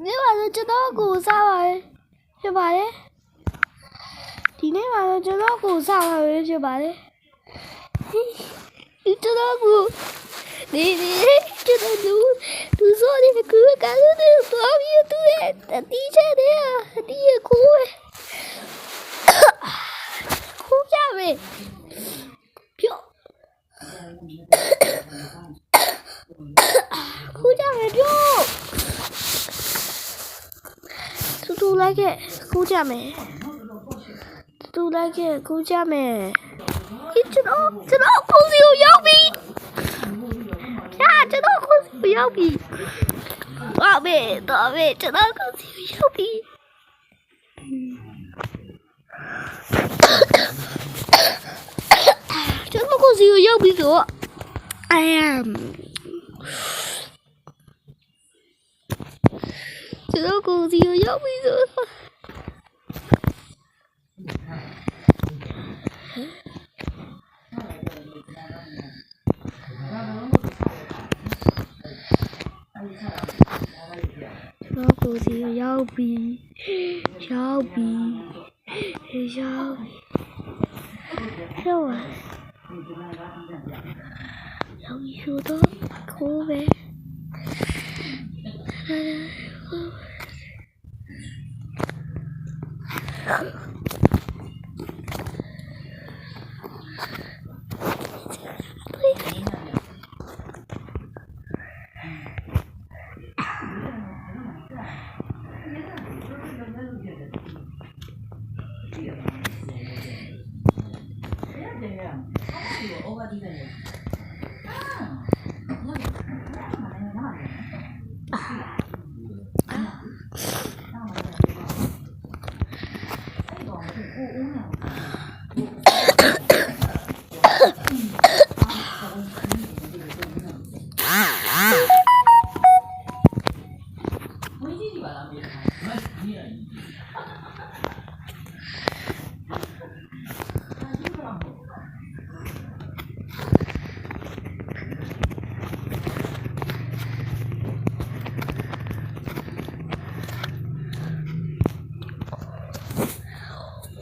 နေ့ပါတော့ကျွန်တော်ကိုစားပါရဲ့ဖြစ်ပါတယ်ဒီနေ့ပါတော့ကျွန်တော်ကိုစားပါရဲ့ဖြစ်ပါတယ်ဒီကျွန်တော်ကိုဒီကျွန်တော်သူဆိုဒီကူကလည်းတော့ပြီးသူရဲ့တီးချဲတယ်တီးကိုခုကြမယ်ပြောခုကြမယ်ပြောတူလိုက်ခဲ့ခုကြမယ်တူလိုက်ခဲ့ခုကြမယ်ကျွန်တော်ကိုစီကိုရောက်ပြီကျွန်တော်ကိုစီကိုရောက်ပြီတော့ပဲကျွန်တော်ကိုစီကိုရောက်ပြီကျွန်တော်ကိုစီကိုရောက်ပြီဆိုကျွန်တော်ကိုစီကိုရောက်ပြီဆိုကိုစီရောက်ပြီရောက်ဆိုတော့ခိုးပဲ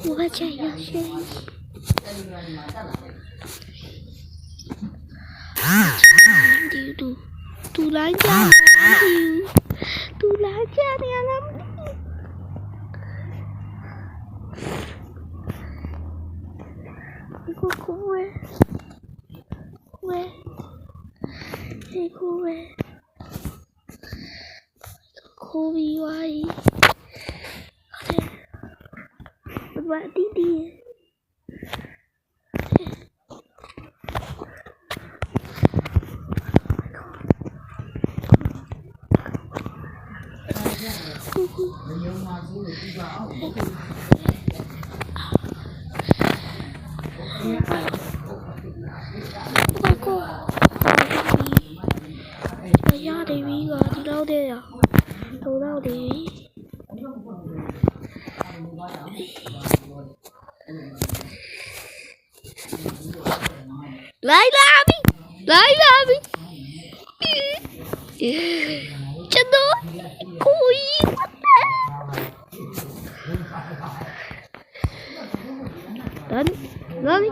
我这样学习。တူလိုင်းကြတူလိုင်းကြနေရလားကိုဝဲခိုးပြီးဝိုင်းဘာတီတီရတယ်ပြီကဒီတော့တဲ့ရတော့တယ်လိုက်လာပြီကျွန်တော်ကိုကြီးလာပြီ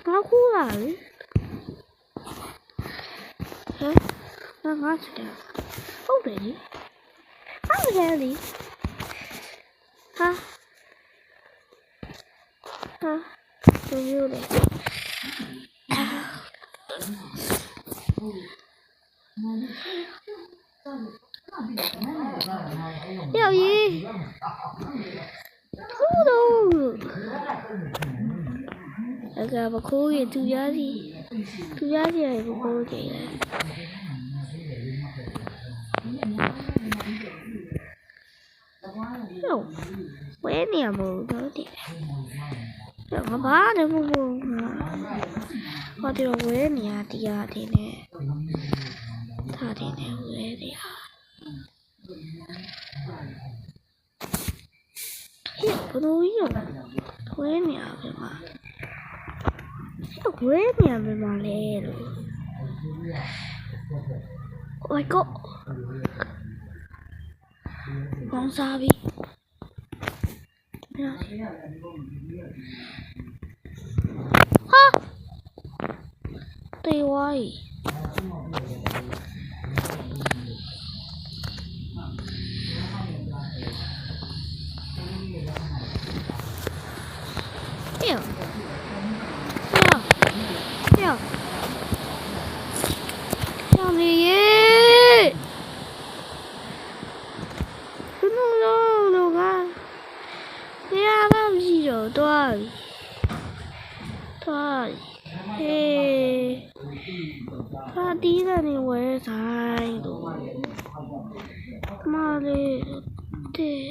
ငါခိုးလာလေငါစတယ်ဟုတ်တယ်လေဟာဟာသူရိုးတယ်ယောက်ကြီးခိုးတော့အဲ့ဒါဘခိုးရင်သူရစီရဘခိုးကြည့်တယ်ဝဲနေရမို့တော့တယ်ဘာလဲမို့ဘာတယ်ဝဲနေရတရားတယ်နဲ့ထားတယ်နဲ့ဝဲနေရ လိုကြီးရောခွဲနေရပဲမှာခွဲနေရပဲမှာလေလို့ Oh my god ကောင်းစားပြီဟာတေးဝိုင်းဒီကနေ့ဝဲဆိုင်လို့မလေးတဲ့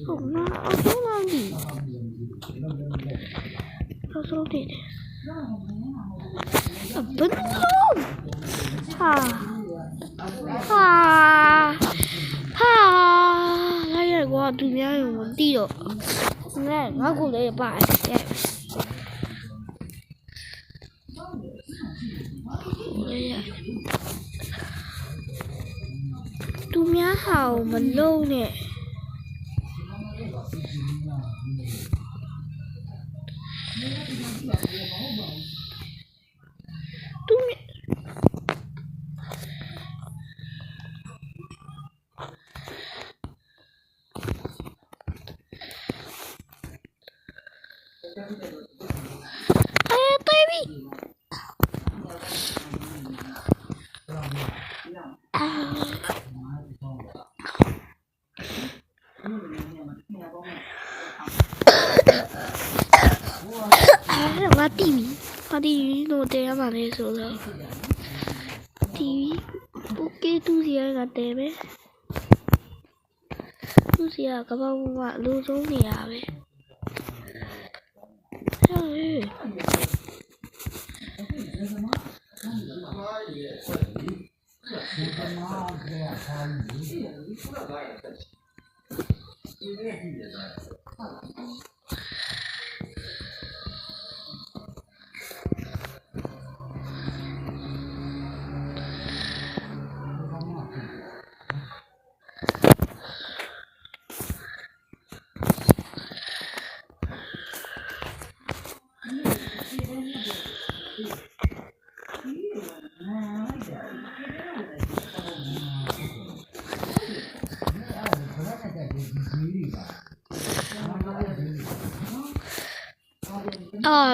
ဟုတ်နော်အဆုံးလိုက်ပြီအဆုံးတယ်ဘယ်လိုဟာလာရကွာသူများရုံမတီးတော့ငါ့ကိုလည်းပါတယ်သူများဟာမလုံးနဲ့သူငါတီဗီလို့တဲရမှာလေဆိုတော့တီဗီโอเคသူစီကတဲပဲသူစီကကပောက်ကအလိုဆုံးနေရပဲ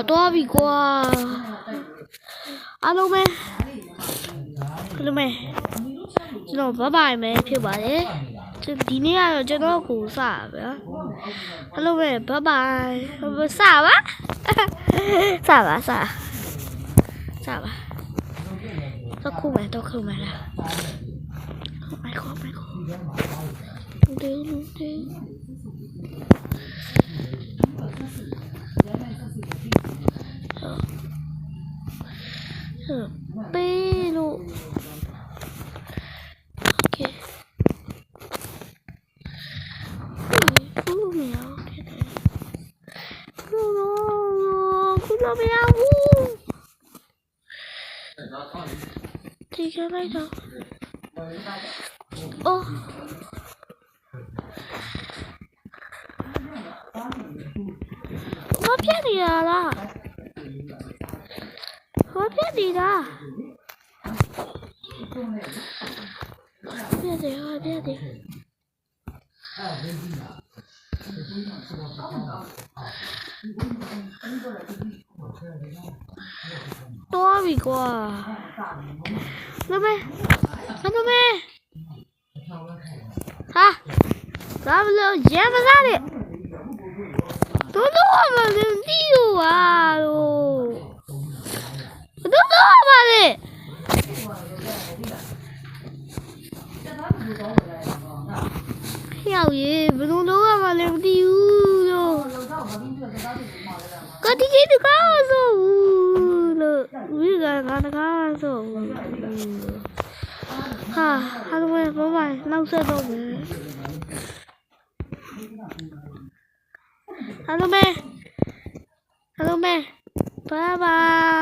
တော့ပြီကွာအားလုံးပဲကျွန်တော်ဘိုင်မယ်ဖြစ်ပါတယ်ဒီနေ့ကတော့ကျွန်တော်ကိုစပါဗျာအားလုံးပဲဘိုင်စပါတော့ခုမယ်လားမိုက်ခေါ်တေးပေးလို့โอเคခုမရဘူးမရဘူးဒီကလိုက်တော့အော်ဘာဖြစ်နေရလားဘာဖြစ်နေတာပြတယ်တော်ပြီကွာလာမယ်ဟာဘာလို့ရမစားနဲ့တို့တော့မလို့တီးရောတို့တော့မလေးရောက်ရေဘယ်လိုလုပ်ရမှာလဲမသိဘူးလို့ကတိကြီးတကားဆိုဘူးလို့ဝိကငါတကားဆိုဘူးဟာအားလုံးပဲဘိုးဘိုင်နောက်ဆက်တော့မယ် အားလုံးပဲဘိုင်ဘိုင်